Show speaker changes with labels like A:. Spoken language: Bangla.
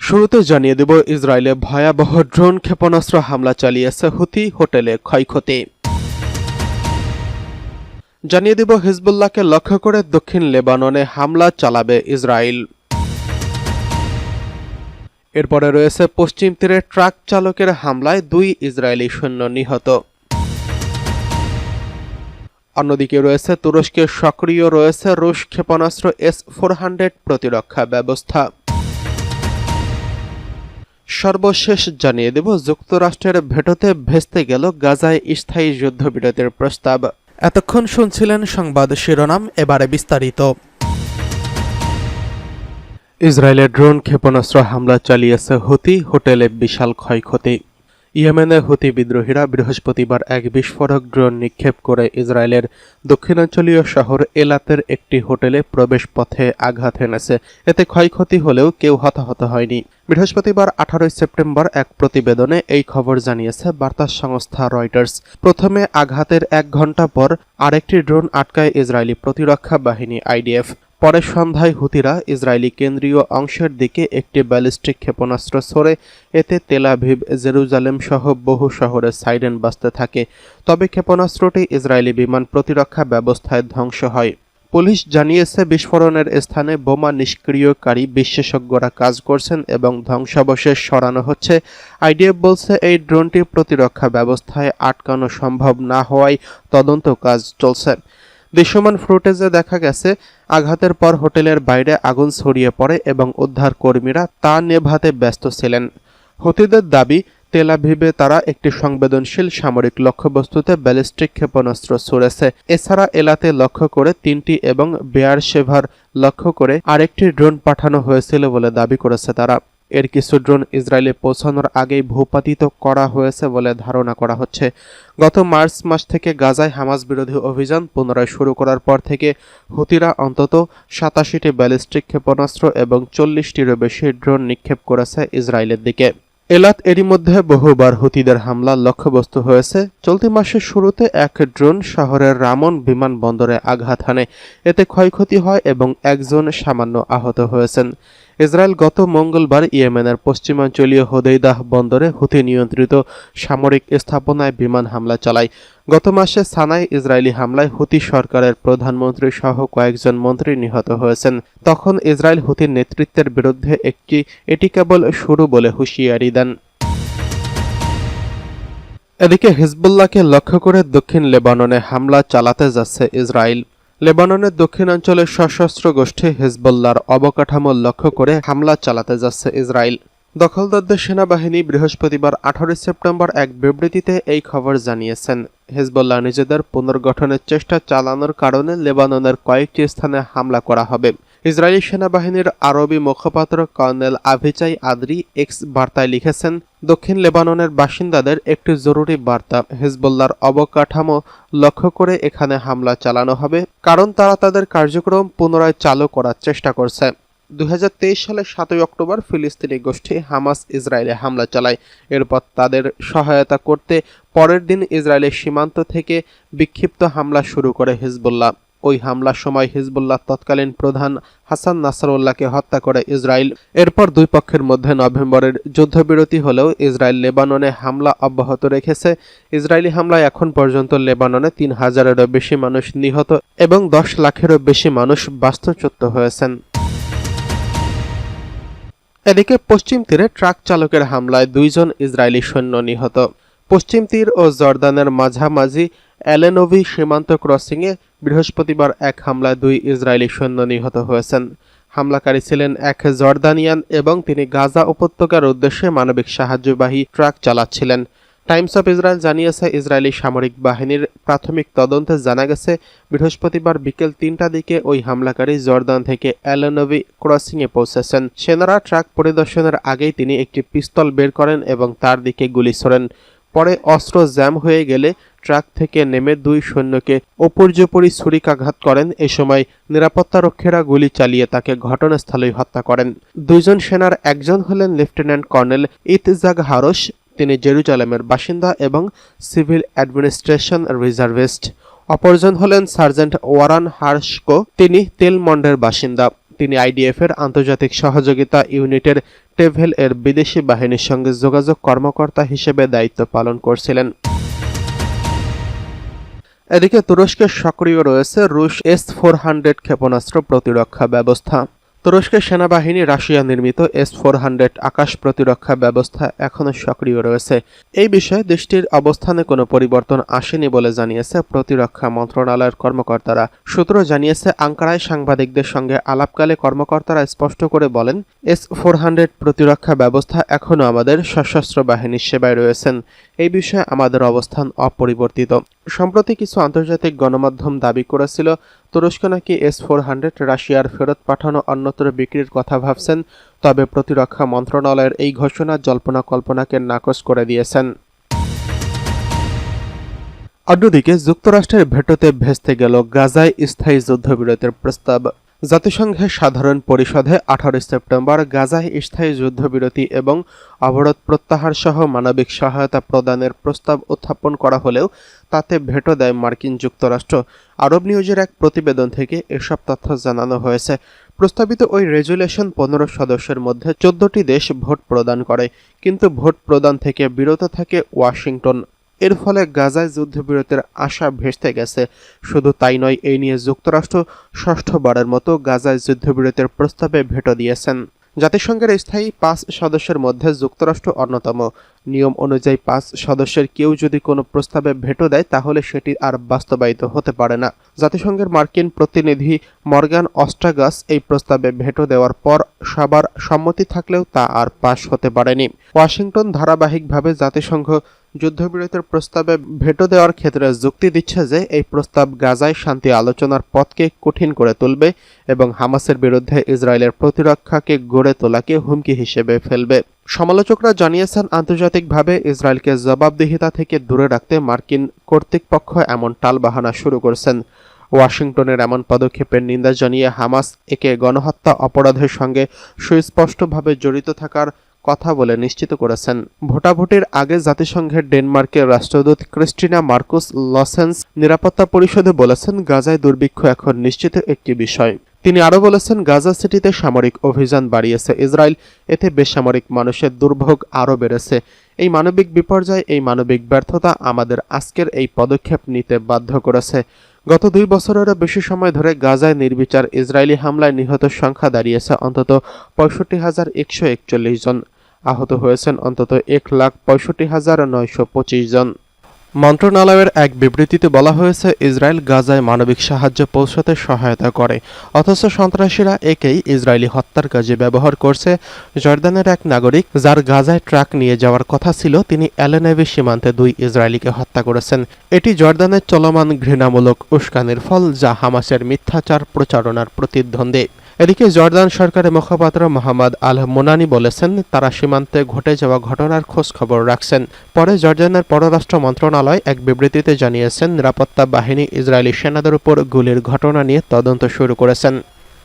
A: শুরুতে জানিয়ে দেব, ইসরায়েলে ভয়াবহ ড্রোন ক্ষেপণাস্ত্র হামলা চালিয়েছে হুথি, হোটেলে ক্ষয়ক্ষতি। জানিয়ে দেব, হিজবুল্লাহকে লক্ষ্য করে দক্ষিণ লেবাননে হামলা চালাবে ইসরায়েল। এরপরে রয়েছে পশ্চিম তীরে ট্রাক চালকের হামলায় 2 ইসরায়েলি সৈন্য নিহত। অন্যদিকে রয়েছে তুরস্কে সক্রিয় রয়েছে রুশ ক্ষেপণাস্ত্র S-400 প্রতিরক্ষা ব্যবস্থা। সর্বশেষ জানিয়ে দেব, যুক্তরাষ্ট্রের ভেটোতে ভেস্তে গেল গাজায় স্থায়ী যুদ্ধবিরতির প্রস্তাব। এতক্ষণ শুনছিলেন সংবাদ শিরোনাম, এবারে বিস্তারিত। ইসরায়েলের ড্রোন ক্ষেপণাস্ত্র হামলা চালিয়েছে হুথি, হোটেলে বিশাল ক্ষয়ক্ষতি। ইয়েমেনে হুথি বিদ্রোহীরা বৃহস্পতিবার এক বিস্ফোরক ড্রোন নিক্ষেপ করে ইসরায়েলের দক্ষিণাঞ্চলীয় শহর এলাতের একটি হোটেলে প্রবেশ পথে আঘাত এনেছে। এতে ক্ষয়ক্ষতি হলেও কেউ হতাহত হয়নি। বৃহস্পতিবার 18 সেপ্টেম্বর এক প্রতিবেদনে এই খবর জানিয়েছে বার্তা সংস্থা রয়টার্স। প্রথমে আঘাতের 1 ঘণ্টা পর আরেকটি ড্রোন আটকায় ইসরায়েলি প্রতিরক্ষা বাহিনী IDF। পরে সন্ধ্যায় হুতিরা ইসরায়েলি কেন্দ্রীয় অংশের দিকে একটি ব্যালিস্টিক ক্ষেপণাস্ত্র ছোড়ে। এতে তেল আভিভ, জেরুজালেম সহ বহু শহরে সাইরেন বাজতে থাকে। তবে ক্ষেপণাস্ত্রটি ইসরায়েলি বিমান প্রতিরক্ষা ব্যবস্থায় ধ্বংস হয়। পুলিশ জানিয়েছে, বিস্ফোরণের স্থানে বোমা নিষ্ক্রিয়কারী বিশেষজ্ঞরা কাজ করছেন এবং ধ্বংসাবশেষ সরানো হচ্ছে। IDF বলছে, এই ড্রোনটি প্রতিরক্ষা ব্যবস্থায় আটকানো সম্ভব না হওয়ায় তদন্ত কাজ চলছে। দৃশ্যমান ফুটেজে দেখা গেছে, আঘাতের পর হোটেলের বাইরে আগুন ছড়িয়ে পড়ে এবং উদ্ধার কর্মীরা তা নেভাতে ব্যস্ত ছিলেন। হুতিদের দাবি, তেল আভিভে তারা একটি সংবেদনশীল সামরিক লক্ষ্যবস্তুতে ব্যালিস্টিক ক্ষেপণাস্ত্র ছুড়েছে। এছাড়া এলাতে লক্ষ্য করে 3টি এবং বেয়ারশেভার লক্ষ্য করে আরেকটি ড্রোন পাঠানো হয়েছিল বলে দাবি করেছে তারা। এর কিছু ড্রোন ইসরায়েলে পৌঁছানোর আগেই ভূপাতিত করা হয়েছে বলে ধারণা করা হচ্ছে। গত মার্চ মাস থেকে গাজায় হামাস বিরোধী অভিযান পুনরায় শুরু করার পর থেকে হুতিরা অন্তত 87টি ব্যালিস্টিক ক্ষেপণাস্ত্র এবং 40টিরও বেশি ড্রোন নিক্ষেপ করেছে ইসরায়েলের দিকে। এলাত এরই মধ্যে বহুবার হুতিদের হামলার লক্ষ্যবস্তু হয়েছে। চলতি মাসের শুরুতে এক ড্রোন শহরের রামন বিমানবন্দরে আঘাত হানে। এতে ক্ষয়ক্ষতি হয় এবং একজন সামান্য আহত হয়েছেন। ইসরায়েল গত মঙ্গলবার ইয়েমেনের পশ্চিমাঞ্চলীয় হোদেইদাহ বন্দরে হুথি নিয়ন্ত্রিত সামরিক স্থাপনায় বিমান হামলা চালায়। গত মাসে সানায় ইসরায়েলি হামলায় হুথি সরকারের প্রধানমন্ত্রী সহ কয়েকজন মন্ত্রী নিহত হয়েছেন। তখন ইসরায়েল হুথির নেতৃত্বের বিরুদ্ধে এটি কেবল শুরু বলে হুঁশিয়ারি দেন। এদিকে হিজবুল্লাহকে লক্ষ্য করে দক্ষিণ লেবাননে হামলা চালাতে যাচ্ছে ইসরায়েল। লেবাননের দক্ষিণাঞ্চলের সশস্ত্র গোষ্ঠী হিজবুল্লাহর অবকাঠামো লক্ষ্য করে হামলা চালাতে যাচ্ছে ইসরায়েল। দখলদারদের সেনাবাহিনী বৃহস্পতিবার 18 সেপ্টেম্বর এক বিবৃতিতে এই খবর জানিয়েছেন। হিজবুল্লাহ নিজেদের পুনর্গঠনের চেষ্টা চালানোর কারণে লেবাননের কয়েকটি স্থানে হামলা করা হবে। ইসরায়েলি সেনাবাহিনীর আরবি মুখপাত্র কর্নেল আভিচাই আদরি এক্স বার্তায় লিখেছেন, দক্ষিণ লেবাননের বাসিন্দাদের একটি জরুরি বার্তা, হিজবুল্লাহর অবকাঠামো লক্ষ্য করে এখানে হামলা চালানো হবে, কারণ তারা তাদের কার্যক্রম পুনরায় চালু করার চেষ্টা করছে। 2023 সালের 7 অক্টোবর ফিলিস্তিনি গোষ্ঠী হামাস ইসরায়েলে হামলা চালায়। এরপর তাদের সহায়তা করতে পরের দিন ইসরায়েলের সীমান্ত থেকে বিক্ষিপ্ত হামলা শুরু করে হিজবুল্লাহ। ওই হামলার সময় হিজবুল্লাহ তৎকালীন প্রধান হাসান নাসরুল্লাহকে হত্যা করে ইসরায়েল। এরপর দুই পক্ষের মধ্যে নভেম্বরের যুদ্ধবিরতি হলেও ইসরায়েল লেবাননে হামলা অব্যাহত রেখেছে। ইসরায়েলি হামলায় এখন পর্যন্ত লেবাননে 3000-এরও বেশি মানুষ নিহত এবং 10 লাখেরও বেশি মানুষ বাস্তুচ্যুত হয়েছেন। এদিকে পশ্চিম তীরে ট্রাক চালকের হামলায় 2 জন ইসরায়েলি সৈন্য নিহত। পশ্চিম তীর ও জর্দানের মাঝামাঝি এলেনোভি সীমান্ত ক্রসিংয়ে বৃহস্পতিবার এক হামলায় 2 ইসরায়েলি সৈন্য নিহত হয়েছেন। হামলাকারী ছিলেন এক জর্দানিয়ান এবং তিনি গাজা উপত্যকার উদ্দেশ্যে মানবিক সাহায্যবাহী ট্রাক চালাচ্ছিলেন। টাইমস অফ ইসরায়েল জানিয়েছে, ইসরায়েলি সামরিক বাহিনীর প্রাথমিক তদন্তে জানা গেছে, বৃহস্পতিবার বিকেল 3টার দিকে ওই হামলাকারী জর্দান থেকে এলেনোভি ক্রসিংয়ে পৌঁছেছেন। সেনারা ট্রাক পরিদর্শনের আগেই তিনি একটি পিস্তল বের করেন এবং তার দিকে গুলি ছোড়েন। পরে অস্ত্র জ্যাম হয়ে গেলে ট্রাক থেকে নেমে 2 সৈন্যকে উপর্যুপরি ছুরিকাঘাত করেন। এ সময় নিরাপত্তারক্ষীরা গুলি চালিয়ে তাকে ঘটনাস্থলেই হত্যা করেন। 2 জন সেনার একজন হলেন লেফটেন্যান্ট কর্নেল ইতজাগ হারস, তিনি জেরুজালেমের বাসিন্দা এবং সিভিল অ্যাডমিনিস্ট্রেশন রিজার্ভিস্ট। অপরজন হলেন সার্জেন্ট ওয়ারান হার্শকো, তিনি তেলমন্ডের বাসিন্দা। তিনি আইডিএফ-এর আন্তর্জাতিক সহযোগিতা ইউনিটের টেভেল এর বিদেশি বাহিনীর সঙ্গে যোগাযোগ কর্মকর্তা হিসেবে দায়িত্ব পালন করছিলেন। এদিকে তুরস্কের সক্রিয় রয়েছে রুশ S-400 ক্ষেপণাস্ত্র প্রতিরক্ষা ব্যবস্থা। তুরস্কের সেনাবাহিনী রাশিয়া নির্মিত S-400 আকাশ প্রতিরক্ষা ব্যবস্থা এখনও সক্রিয় রয়েছে। এই বিষয়ে দেশটির অবস্থানে কোনো পরিবর্তন আসেনি বলে জানিয়েছে প্রতিরক্ষা মন্ত্রণালয়ের কর্মকর্তারা। সূত্র জানিয়েছে, আঙ্কারায় সাংবাদিকদের সঙ্গে আলাপকালে কর্মকর্তারা স্পষ্ট করে বলেন, S-400 প্রতিরক্ষা ব্যবস্থা এখনও আমাদের সশস্ত্র বাহিনীর সেবায় রয়েছেন। এই বিষয়ে আমাদের অবস্থান অপরিবর্তিত। সম্প্রতি কিছু আন্তর্জাতিক গণমাধ্যম দাবি করেছিল, তুরস্ক নাকি S-400 রাশিয়ার ফেরত পাঠানো অন্যত্র বিক্রির কথা ভাবছেন। তবে প্রতিরক্ষা মন্ত্রণালয়ের এই ঘোষণা জল্পনা কল্পনাকে নাকচ করে দিয়েছেন। অন্যদিকে যুক্তরাষ্ট্রের ভেটোতে ভেস্তে গেল গাজায় স্থায়ী যুদ্ধবিরতির প্রস্তাব। জাতিসংঘের সাধারণ পরিষদে 18 সেপ্টেম্বর গাজায় স্থায়ী যুদ্ধবিরতি এবং অবরোধ প্রত্যাহার সহ মানবিক সহায়তা প্রদানের প্রস্তাব উত্থাপন করা হলেও তাতে ভেটো দেয় মার্কিন যুক্তরাষ্ট্র। আরব নিউজের এক প্রতিবেদন থেকে এসব তথ্য জানানো হয়েছে। প্রস্তাবিত ওই রেজুলেশন 15 সদস্যের মধ্যে 14টি দেশ ভোট প্রদান করে, কিন্তু ভোট প্রদান থেকে বিরত থাকে ওয়াশিংটন। এর ফলে গাজায় যুদ্ধবিরতির আশা ভেস্তে গেছে। শুধু তাই নয়, এই নিয়ে যুক্তরাষ্ট্র ষষ্ঠবারের মতো গাজায় যুদ্ধবিরতির প্রস্তাবে ভেটো দিয়েছেন। জাতিসংঘের স্থায়ী 5 সদস্যের মধ্যে যুক্তরাষ্ট্র অন্যতম। নিয়ম অনুযায়ী 5 সদস্যের কেউ যদি কোনো প্রস্তাবে ভেটো দেয় তাহলে সেটি আর বাস্তবায়িত হতে পারে না। জাতিসংঘের মার্কিন প্রতিনিধি মর্গান অস্ট্রাগাস এই প্রস্তাবে ভেটো দেওয়ার পর সবার সম্মতি থাকলেও তা আর পাশ হতে পারেনি। ওয়াশিংটন ধারাবাহিকভাবে জাতিসংঘ যুদ্ধবিরতির প্রস্তাবে ভেটো দেওয়ার ক্ষেত্রে যুক্তি দিচ্ছে যে এই প্রস্তাব গাজায় শান্তি আলোচনার পথকে কঠিন করে তুলবে এবং হামাসের বিরুদ্ধে ইসরায়েলের প্রতিরক্ষাকে গড়ে তোলাকে হুমকি হিসেবে ফেলবে। সমালোচকরা জানিয়েছেন, আন্তর্জাতিকভাবে ইসরায়েলকে জবাবদিহিতা থেকে দূরে রাখতে মার্কিন কর্তৃপক্ষ এমন টালবাহানা শুরু করেছেন। ওয়াশিংটনের এমন পদক্ষেপের নিন্দা জানিয়ে হামাস একে গণহত্যা অপরাধের সঙ্গে সুস্পষ্টভাবে জড়িত থাকার কথা বলে নিশ্চিত করেছেন। ভোটাভুটির আগে জাতিসংঘের ডেনমার্কের রাষ্ট্রদূত ক্রিস্টিনা মার্কুস লসেন্স নিরাপত্তা পরিষদে বলেছেন, গাজায় দুর্ভিক্ষ এখন নিশ্চিত একটি বিষয়। তিনি আরও বলেছেন, গাজা সিটিতে সামরিক অভিযান বাড়িয়েছে ইসরায়েল, এতে বেসামরিক মানুষের দুর্ভোগ আরও বেড়েছে। এই মানবিক বিপর্যয়, এই মানবিক ব্যর্থতা আমাদের আজকের এই পদক্ষেপ নিতে বাধ্য করেছে। গত 2 বছরেরও বেশি সময় ধরে গাজায় নির্বিচার ইসরায়েলি হামলায় নিহতের সংখ্যা দাঁড়িয়েছে অন্তত 65,141 জন। আহত হয়েছেন অন্তত 1,65,925 জন। মন্ত্রণালয়ের এক বিবৃতিতে বলা হয়েছে, ইসরায়েল গাজায় মানবিক সাহায্য পৌঁছাতে সহায়তা করে, অথচ সন্ত্রাসীরা একেই ইসরায়েলি হত্যার কাজে ব্যবহার করছে। জর্দানের এক নাগরিক, যার গাজায় ট্রাক নিয়ে যাওয়ার কথা ছিল, তিনি এলেনেভি সীমান্তে 2 ইসরায়েলিকে হত্যা করেছেন। এটি জর্দানের চলমান ঘৃণামূলক উস্কানির ফল, যা হামাসের মিথ্যাচার প্রচারণার প্রতিদ্বন্দ্বী। এদিকে জর্দান সরকারের মুখপাত্র মোহাম্মদ আল মোনানি বলেছেন, তারা সীমান্তে ঘটে যাওয়া ঘটনার খোঁজ খবর রাখছেন। পরে জর্দানের পররাষ্ট্র মন্ত্রণালয় এক বিবৃতিতে জানিয়েছেন, নিরাপত্তা বাহিনী ইসরায়েলি সেনাদের উপর গুলির ঘটনা নিয়ে তদন্ত শুরু করেছেন।